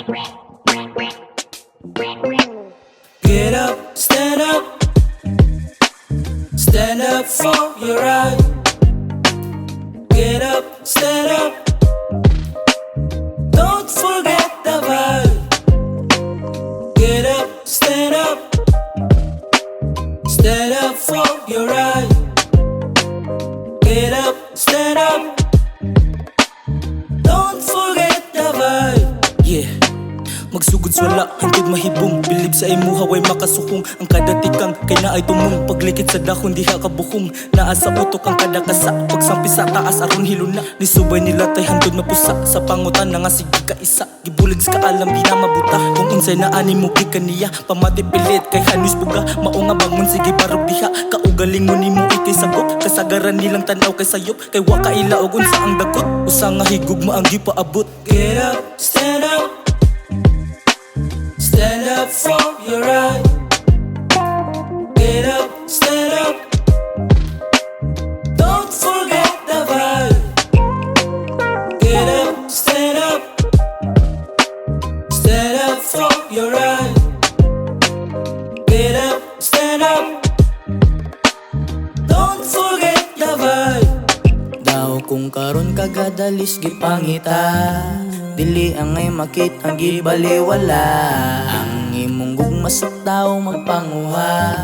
Get up, stand up for your right. Get up, stand up, don't forget the vibe. Get up, stand up for your right. Get up, stand up, don't forget the vibe. Yeah. Magsugod sa wala, hantid mahibong. Bilib sa imuha, way makasuhong. Ang kada tikang, kay na ay tumong. Paglikit sa dahon, diha kabuhong. Naa sa utok ang kada kasa. Pagsampi sa taas, aron hiluna. Nisubay nila tay handod na pusa. Sa pangutan na nga sige ka isa. Gibulig ka alam, di na mabuta. Kung unsay na ani mo kaniya. Pamati pilit, kay hanis buga. Maunga bangon, sige barog diha. Kaugaling mo ni mo ikay sagot. Kasagaran nilang tanaw kay sayop. Kay waka ilaog unsa ang dagot. Usa nga higug mo ang gipaabot. Get up, stand up, stand up for your right. Get up, stand up, don't forget the vibe. Get up, stand up for your right. Get up, stand up, don't forget the vibe. Daw kung karon kagadalis gipangita, dili ang ay makit ang gibaliwala. Ang imong gugma sa tao magpanguha,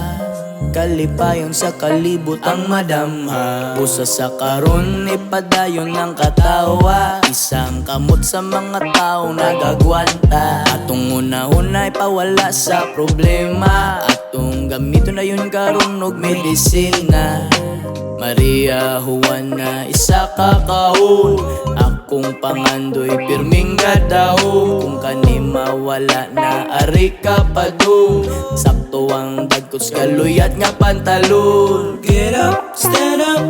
kalipayon sa kalibutang madamha. Pusa sa karon ipadayon ng katawa, isang kamot sa mga tao nagagwanta. Atong una-una ipawala sa problema, atong gamiton na yun karon og medisina. Maria Juana isa ka kahon, akong pangandoy pirming gadahon. Kung kani mawala na ari ka padung, sakto ang dagkos kaluyat nga pantalon. Get up, stand up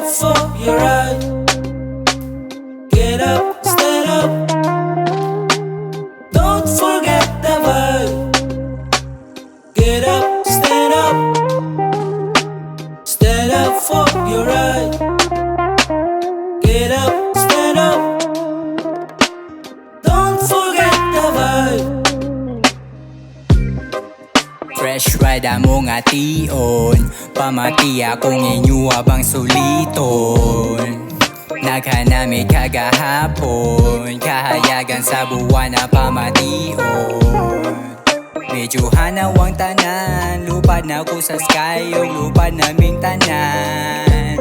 for your right. Get up, stand up, don't forget the vibe. Get up, stand up for your right. Get up, stand up, don't forget the vibe. Fresh ride among ation, pamati akong inyo abang suliton. Naghanami kagahapon, kahayagan sa buwan na pamation. Medyo hanawang tanan, lupad na ko sa sky, o lupad naming tanan.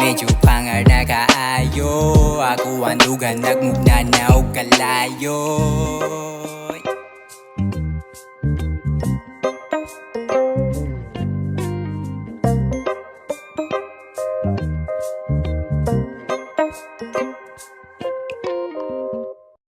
Medyo pangar na kaayo, ako ang dugan nagmugna na o kalayo.